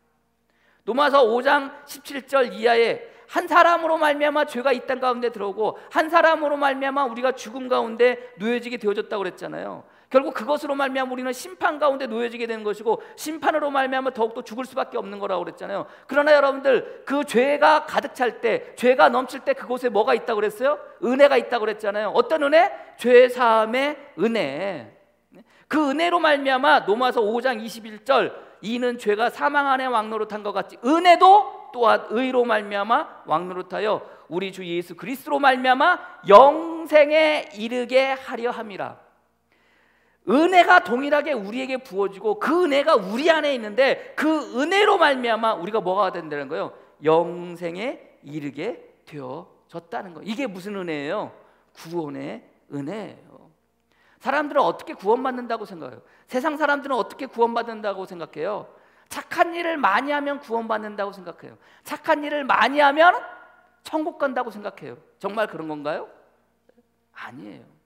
로마서 5장 17절 이하에 한 사람으로 말미암아 죄가 이 땅 가운데 들어오고 한 사람으로 말미암아 우리가 죽음 가운데 놓여지게 되어졌다고 그랬잖아요. 결국 그것으로 말미암아 우리는 심판 가운데 놓여지게 되는 것이고 심판으로 말미암아 더욱더 죽을 수밖에 없는 거라고 그랬잖아요. 그러나 여러분들 그 죄가 가득 찰 때, 죄가 넘칠 때 그곳에 뭐가 있다고 그랬어요? 은혜가 있다고 그랬잖아요. 어떤 은혜? 죄 사함의 은혜. 그 은혜로 말미암아 로마서 5장 21절 이는 죄가 사망 안에 왕노릇한 것 같이 은혜도 또한 의로 말미암아 왕노릇하여 우리 주 예수 그리스도로 말미암아 영생에 이르게 하려 함이라. 은혜가 동일하게 우리에게 부어지고 그 은혜가 우리 안에 있는데 그 은혜로 말미암아 우리가 뭐가 된다는 거예요? 영생에 이르게 되어졌다는 거예요. 이게 무슨 은혜예요? 구원의 은혜예요. 사람들은 어떻게 구원받는다고 생각해요? 세상 사람들은 어떻게 구원받는다고 생각해요? 착한 일을 많이 하면 구원받는다고 생각해요. 착한 일을 많이 하면 천국 간다고 생각해요. 정말 그런 건가요? 아니에요.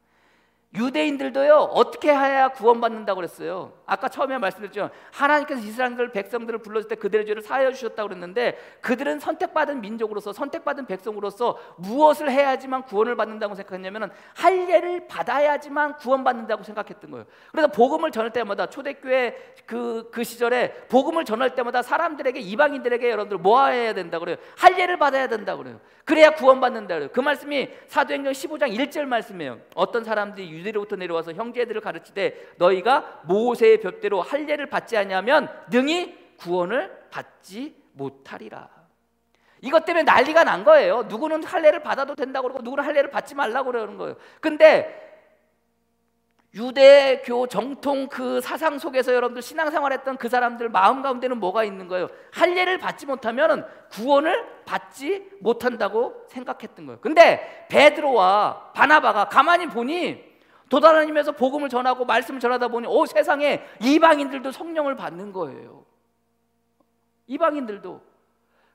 유대인들도요 어떻게 해야 구원받는다고 그랬어요? 아까 처음에 말씀드렸죠. 하나님께서 이스라엘 백성들을 불렀을 때 그들의 죄를 사하여 주셨다고 그랬는데 그들은 선택받은 민족으로서, 선택받은 백성으로서 무엇을 해야지만 구원을 받는다고 생각했냐면 할 일을 받아야지만 구원받는다고 생각했던 거예요. 그래서 복음을 전할 때마다 초대교회 그 시절에 복음을 전할 때마다 사람들에게, 이방인들에게 여러분들 뭐 해야 된다고 그래요? 할 일을 받아야 된다고 그래요. 그래야 구원받는다 그래요. 그 말씀이 사도행전 15장 1절 말씀이에요. 어떤 사람들이 유대로부터 내려와서 형제들을 가르치되 너희가 모세의 볏대로 할례를 받지 아니하면 능히 구원을 받지 못하리라. 이것 때문에 난리가 난 거예요. 누구는 할례를 받아도 된다고 그러고 누구는 할례를 받지 말라고 그러는 거예요. 근데 유대교 정통 그 사상 속에서 여러분들 신앙생활했던 그 사람들 마음 가운데는 뭐가 있는 거예요? 할례를 받지 못하면 구원을 받지 못한다고 생각했던 거예요. 근데 베드로와 바나바가 가만히 보니 도달하면서 복음을 전하고 말씀을 전하다 보니 세상에 이방인들도 성령을 받는 거예요. 이방인들도.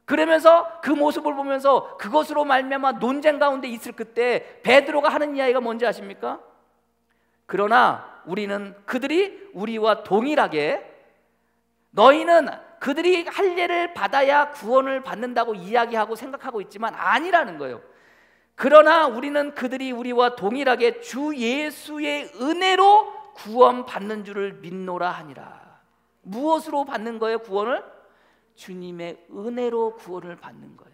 그러면서 그 모습을 보면서 그것으로 말미암아 논쟁 가운데 있을 그때 베드로가 하는 이야기가 뭔지 아십니까? 그러나 우리는 그들이 우리와 동일하게 너희는 그들이 할례를 받아야 구원을 받는다고 이야기하고 생각하고 있지만 아니라는 거예요. 그러나 우리는 그들이 우리와 동일하게 주 예수의 은혜로 구원받는 줄을 믿노라 하니라. 무엇으로 받는 거예요? 구원을? 주님의 은혜로 구원을 받는 거예요.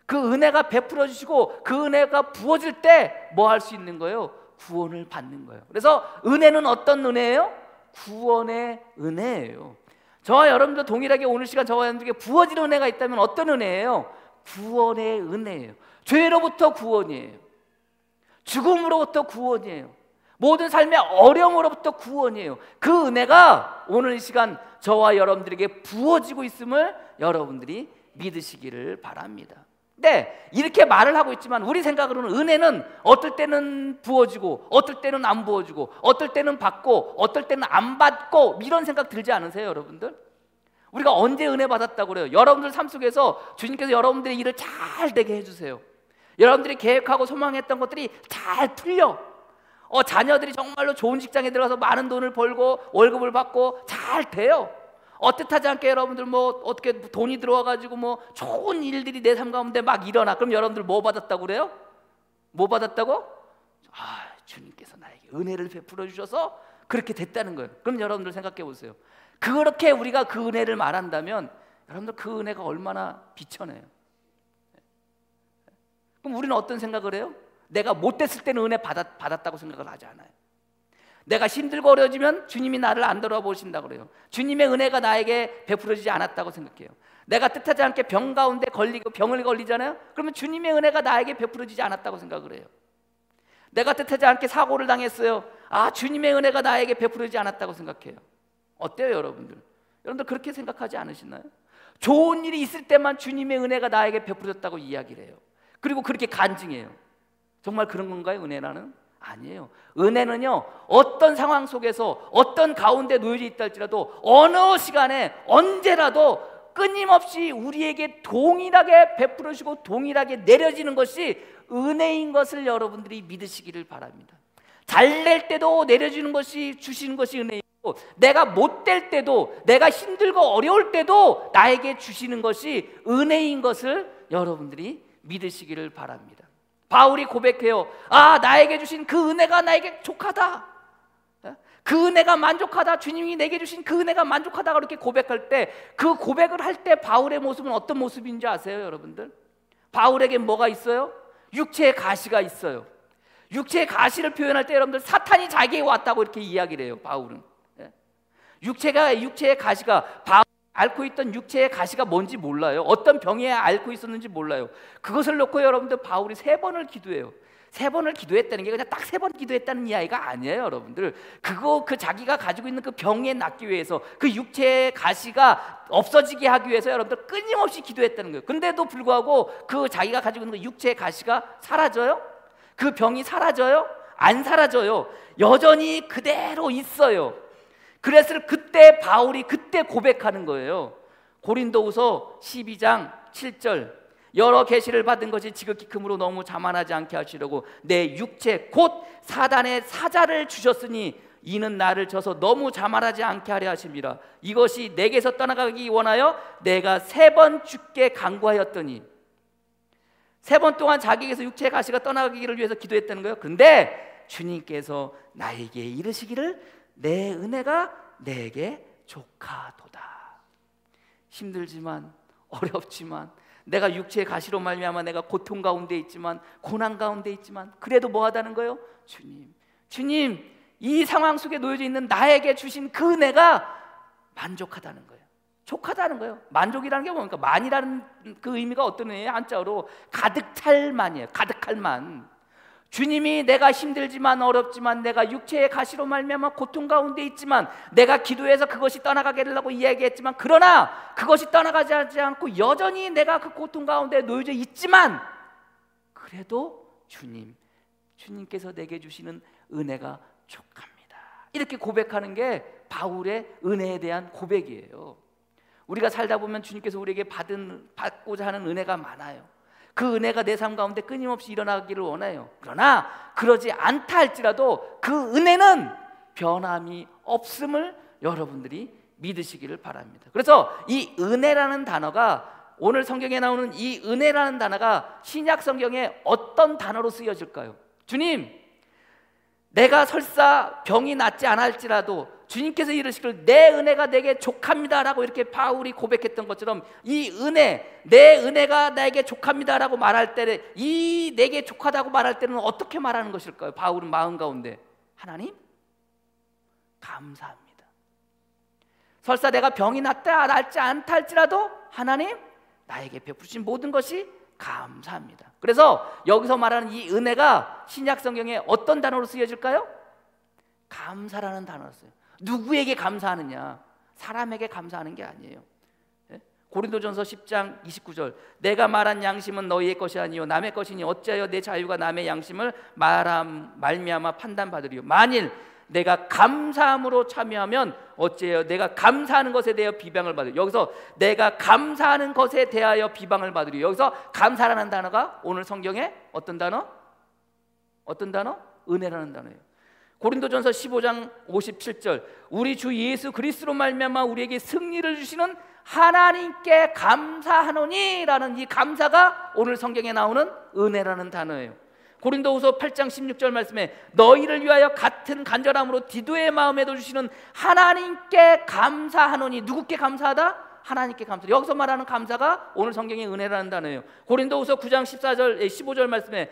그 은혜가 베풀어 주시고 그 은혜가 부어질 때 뭐 할 수 있는 거예요? 구원을 받는 거예요. 그래서 은혜는 어떤 은혜예요? 구원의 은혜예요. 저와 여러분도 동일하게 오늘 시간 저와 여러분들에게 부어지는 은혜가 있다면 어떤 은혜예요? 구원의 은혜예요. 죄로부터 구원이에요. 죽음으로부터 구원이에요. 모든 삶의 어려움으로부터 구원이에요. 그 은혜가 오늘 이 시간 저와 여러분들에게 부어지고 있음을 여러분들이 믿으시기를 바랍니다. 네, 이렇게 말을 하고 있지만 우리 생각으로는 은혜는 어떨 때는 부어지고 어떨 때는 안 부어지고 어떨 때는 받고 어떨 때는 안 받고 이런 생각 들지 않으세요, 여러분들? 우리가 언제 은혜 받았다고 그래요? 여러분들 삶 속에서 주님께서 여러분들의 일을 잘 되게 해주세요. 여러분들이 계획하고 소망했던 것들이 잘 풀려. 자녀들이 정말로 좋은 직장에 들어가서 많은 돈을 벌고 월급을 받고 잘 돼요. 뜻하지 않게 여러분들 뭐 어떻게 돈이 들어와가지고 뭐 좋은 일들이 내 삶 가운데 막 일어나. 그럼 여러분들 뭐 받았다고 그래요? 뭐 받았다고? 주님께서 나에게 은혜를 베풀어 주셔서 그렇게 됐다는 거예요. 그럼 여러분들 생각해 보세요. 그렇게 우리가 그 은혜를 말한다면 여러분들 그 은혜가 얼마나 비천해요. 그럼 우리는 어떤 생각을 해요? 내가 못됐을 때는 은혜 받았다고 생각을 하지 않아요. 내가 힘들고 어려워지면 주님이 나를 안 돌아보신다고 그래요. 주님의 은혜가 나에게 베풀어지지 않았다고 생각해요. 내가 뜻하지 않게 병 가운데 걸리고 병을 걸리잖아요. 그러면 주님의 은혜가 나에게 베풀어지지 않았다고 생각을 해요. 내가 뜻하지 않게 사고를 당했어요. 주님의 은혜가 나에게 베풀어지지 않았다고 생각해요. 어때요, 여러분들? 여러분들 그렇게 생각하지 않으시나요? 좋은 일이 있을 때만 주님의 은혜가 나에게 베풀어졌다고 이야기를 해요. 그리고 그렇게 간증해요. 정말 그런 건가요, 은혜라는? 아니에요. 은혜는요, 어떤 상황 속에서 어떤 가운데 놓여져 있다 할지라도 어느 시간에 언제라도 끊임없이 우리에게 동일하게 베풀어 주시고 동일하게 내려지는 것이 은혜인 것을 여러분들이 믿으시기를 바랍니다. 잘 될 때도 내려주는 것이, 주시는 것이 은혜이고, 내가 못 될 때도, 내가 힘들고 어려울 때도 나에게 주시는 것이 은혜인 것을 여러분들이 믿으시기를 바랍니다. 바울이 고백해요. 나에게 주신 그 은혜가 나에게 족하다. 그 은혜가 만족하다. 주님이 내게 주신 그 은혜가 만족하다. 그렇게 고백할 때, 그 고백을 할 때 바울의 모습은 어떤 모습인지 아세요, 여러분들? 바울에게 뭐가 있어요? 육체의 가시가 있어요. 육체의 가시를 표현할 때 여러분들 사탄이 자기에게 왔다고 이렇게 이야기를 해요, 바울은. 육체의 가시가, 앓고 있던 육체의 가시가 뭔지 몰라요. 어떤 병에 앓고 있었는지 몰라요. 그것을 놓고 여러분들 바울이 3번을 기도해요. 3번을 기도했다는 게 그냥 딱 3번 기도했다는 이야기가 아니에요, 여러분들. 그 자기가 가지고 있는 그 병에 낫기 위해서, 그 육체의 가시가 없어지게 하기 위해서 여러분들 끊임없이 기도했다는 거예요. 근데도 불구하고 그 자기가 가지고 있는 그 육체의 가시가 사라져요? 그 병이 사라져요? 안 사라져요. 여전히 그대로 있어요. 그래서 그때 바울이 그때 고백하는 거예요. 고린도후서 12장 7절, 여러 계시를 받은 것이 지극히 금으로 너무 자만하지 않게 하시려고 내 육체 곧 사단의 사자를 주셨으니 이는 나를 져서 너무 자만하지 않게 하려 하십니다. 이것이 내게서 떠나가기 원하여 내가 3번 주께 간구하였더니, 3번 동안 자기에게서 육체의 가시가 떠나가기를 위해서 기도했다는 거예요. 그런데 주님께서 나에게 이르시기를 내 은혜가 내게 족하도다. 힘들지만 어렵지만 내가 육체의 가시로 말미암아 내가 고통 가운데 있지만 고난 가운데 있지만 그래도 뭐하다는 거예요? 주님 이 상황 속에 놓여져 있는 나에게 주신 그 은혜가 만족하다는 거예요. 족하다는 거예요. 만족이라는 게 뭡니까? 만이라는 그 의미가 어떤 의미예요? 한자어로 가득 찰 만이에요. 가득할 만. 주님이 내가 힘들지만 어렵지만 내가 육체의 가시로 말미암아 고통 가운데 있지만 내가 기도해서 그것이 떠나가게 하려고 이야기했지만, 그러나 그것이 떠나가지 않고 여전히 내가 그 고통 가운데 놓여져 있지만 그래도 주님께서 내게 주시는 은혜가 족합니다. 이렇게 고백하는 게 바울의 은혜에 대한 고백이에요. 우리가 살다 보면 주님께서 우리에게 받고자 하는 은혜가 많아요. 그 은혜가 내 삶 가운데 끊임없이 일어나기를 원해요. 그러나 그러지 않다 할지라도 그 은혜는 변함이 없음을 여러분들이 믿으시기를 바랍니다. 그래서 이 은혜라는 단어가, 오늘 성경에 나오는 이 은혜라는 단어가 신약 성경에 어떤 단어로 쓰여질까요? 주님, 내가 설사 병이 낫지 않을지라도 주님께서 이르시기를 내 은혜가 내게 족합니다라고 이렇게 바울이 고백했던 것처럼, 이 은혜, 내 은혜가 나에게 족합니다라고 말할 때, 이 내게 족하다고 말할 때는 어떻게 말하는 것일까요? 바울은 마음 가운데 하나님 감사합니다. 설사 내가 병이 낫지 않다 할지라도 하나님 나에게 베푸신 모든 것이 감사합니다. 그래서 여기서 말하는 이 은혜가 신약 성경에 어떤 단어로 쓰여질까요? 감사라는 단어로 써요. 누구에게 감사하느냐? 사람에게 감사하는 게 아니에요. 고린도전서 10장 29절 내가 말한 양심은 너희의 것이 아니요 남의 것이니 어찌하여 내 자유가 남의 양심을 말미암아 판단받으리요. 만일 내가 감사함으로 참여하면 어찌하여 내가 감사하는 것에 대하여 비방을 받으리요. 여기서 내가 감사하는 것에 대하여 비방을 받으리요. 여기서 감사라는 단어가 오늘 성경에 어떤 단어? 어떤 단어? 은혜라는 단어예요. 고린도전서 15장 57절 우리 주 예수 그리스도로 말미암아 우리에게 승리를 주시는 하나님께 감사하노니라는 이 감사가 오늘 성경에 나오는 은혜라는 단어예요. 고린도후서 8장 16절 말씀에 너희를 위하여 같은 간절함으로 디도의 마음에도 주시는 하나님께 감사하노니. 누구께 감사하다? 하나님께 감사. 여기서 말하는 감사가 오늘 성경의 은혜라는 단어예요. 고린도후서 9장 15절 말씀에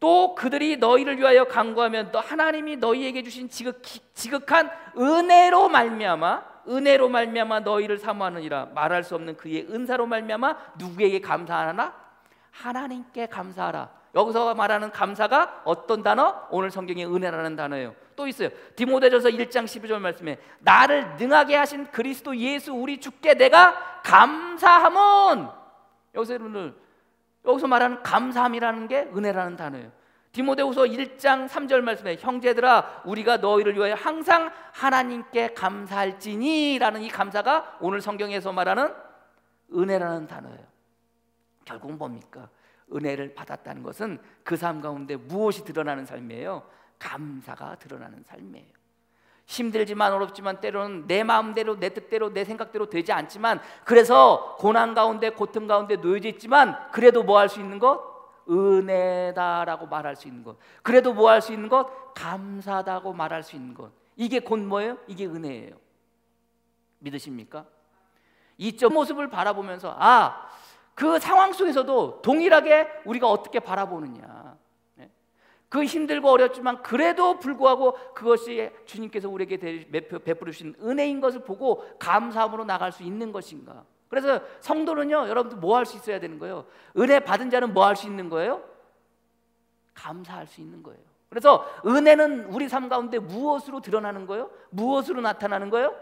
또 그들이 너희를 위하여 간구하면 또 하나님이 너희에게 주신 지극한 은혜로 말미암아 너희를 사모하느니라. 말할 수 없는 그의 은사로 말미암아 누구에게 감사하나? 하나님께 감사하라. 여기서 말하는 감사가 어떤 단어? 오늘 성경의 은혜라는 단어예요. 또 있어요. 디모데전서 1장 12절 말씀에 나를 능하게 하신 그리스도 예수 우리 주께 내가 감사함은. 여기서 여러분들 여기서 말하는 감사함이라는 게 은혜라는 단어예요. 디모데후서 1장 3절 말씀에 형제들아 우리가 너희를 위하여 항상 하나님께 감사할지니 라는 이 감사가 오늘 성경에서 말하는 은혜라는 단어예요. 결국은 뭡니까? 은혜를 받았다는 것은 그 삶 가운데 무엇이 드러나는 삶이에요? 감사가 드러나는 삶이에요. 힘들지만 어렵지만 때로는 내 마음대로 내 뜻대로 내 생각대로 되지 않지만 그래서 고난 가운데 고통 가운데 놓여져 있지만 그래도 뭐 할 수 있는 것? 은혜다라고 말할 수 있는 것. 그래도 뭐 할 수 있는 것? 감사다고 말할 수 있는 것. 이게 곧 뭐예요? 이게 은혜예요. 믿으십니까? 이 모습을 바라보면서 그 상황 속에서도 동일하게 우리가 어떻게 바라보느냐. 그 힘들고 어렵지만 그래도 불구하고 그것이 주님께서 우리에게 베풀어 주신 은혜인 것을 보고 감사함으로 나갈 수 있는 것인가. 그래서 성도는요, 여러분들 뭐 할 수 있어야 되는 거예요? 은혜 받은 자는 뭐 할 수 있는 거예요? 감사할 수 있는 거예요. 그래서 은혜는 우리 삶 가운데 무엇으로 드러나는 거예요? 무엇으로 나타나는 거예요?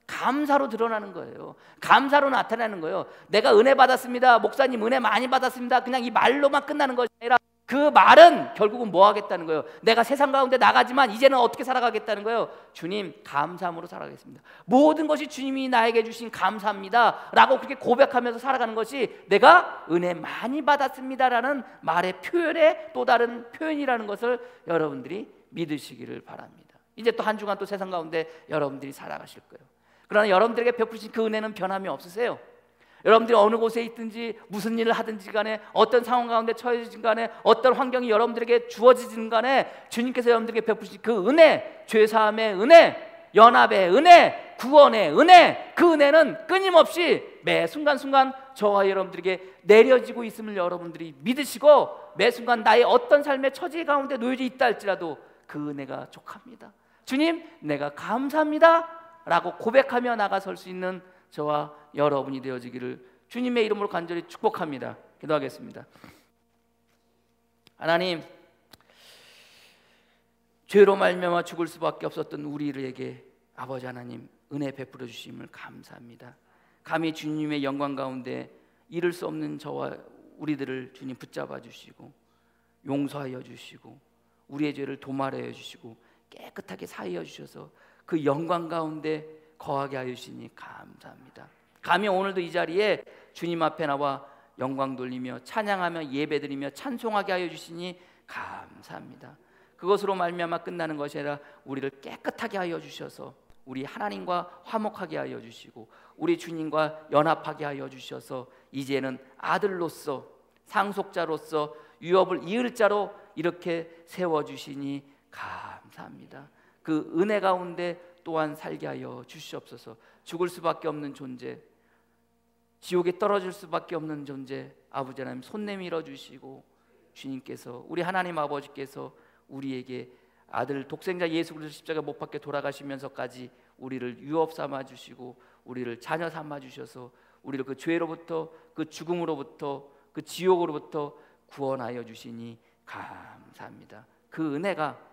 감사로 드러나는 거예요. 감사로 나타나는 거예요. 내가 은혜 받았습니다, 목사님 은혜 많이 받았습니다, 그냥 이 말로만 끝나는 것이 아니라 그 말은 결국은 뭐 하겠다는 거예요? 내가 세상 가운데 나가지만 이제는 어떻게 살아가겠다는 거예요? 주님 감사함으로 살아가겠습니다. 모든 것이 주님이 나에게 주신 감사합니다 라고 그렇게 고백하면서 살아가는 것이 내가 은혜 많이 받았습니다라는 말의 표현의 또 다른 표현이라는 것을 여러분들이 믿으시기를 바랍니다. 이제 또 한 주간 또 세상 가운데 여러분들이 살아가실 거예요. 그러나 여러분들에게 베푸신 그 은혜는 변함이 없으세요. 여러분들이 어느 곳에 있든지 무슨 일을 하든지 간에 어떤 상황 가운데 처해지든 간에 어떤 환경이 여러분들에게 주어지든 간에 주님께서 여러분들에게 베푸신 그 은혜, 죄사함의 은혜, 연합의 은혜, 구원의 은혜, 그 은혜는 끊임없이 매 순간순간 저와 여러분들에게 내려지고 있음을 여러분들이 믿으시고 매 순간 나의 어떤 삶의 처지 가운데 놓여져 있다 할지라도 그 은혜가 족합니다. 주님 내가 감사합니다 라고 고백하며 나가설 수 있는 저와 여러분이 되어지기를 주님의 이름으로 간절히 축복합니다. 기도하겠습니다. 하나님, 죄로 말미암아 죽을 수밖에 없었던 우리에게 아버지 하나님 은혜 베풀어 주심을 감사합니다. 감히 주님의 영광 가운데 이룰 수 없는 저와 우리들을 주님 붙잡아 주시고 용서하여 주시고 우리의 죄를 도말하여 주시고 깨끗하게 사하여 주셔서 그 영광 가운데 거하게 하여 주시니 감사합니다. 감히 오늘도 이 자리에 주님 앞에 나와 영광 돌리며 찬양하며 예배드리며 찬송하게 하여 주시니 감사합니다. 그것으로 말미암아 끝나는 것이 아니라 우리를 깨끗하게 하여 주셔서 우리 하나님과 화목하게 하여 주시고 우리 주님과 연합하게 하여 주셔서 이제는 아들로서 상속자로서 유업을 이을 자로 이렇게 세워주시니 감사합니다. 그 은혜 가운데 또한 살게 하여 주시옵소서. 죽을 수밖에 없는 존재, 지옥에 떨어질 수밖에 없는 존재 아버지 하나님 손 내밀어 주시고 주님께서 우리 하나님 아버지께서 우리에게 아들 독생자 예수 그리스도 십자가 못 박혀 돌아가시면서까지 우리를 유업 삼아 주시고 우리를 자녀 삼아 주셔서 우리를 그 죄로부터 그 죽음으로부터 그 지옥으로부터 구원하여 주시니 감사합니다. 그 은혜가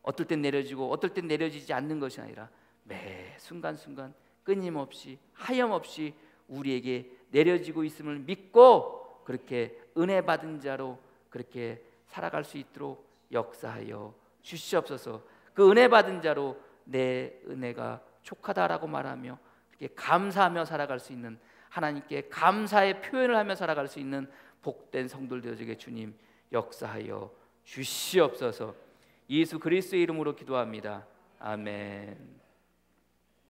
어떨 땐 내려지고 어떨 땐 내려지지 않는 것이 아니라 매 순간순간 끊임없이 하염없이 우리에게 내려지고 있음을 믿고 그렇게 은혜 받은 자로 그렇게 살아갈 수 있도록 역사하여 주시옵소서. 그 은혜 받은 자로 내 은혜가 족하다라고 말하며 이렇게 감사하며 살아갈 수 있는, 하나님께 감사의 표현을 하며 살아갈 수 있는 복된 성도들 되어지게 주님 역사하여 주시옵소서. 예수 그리스도의 이름으로 기도합니다. 아멘.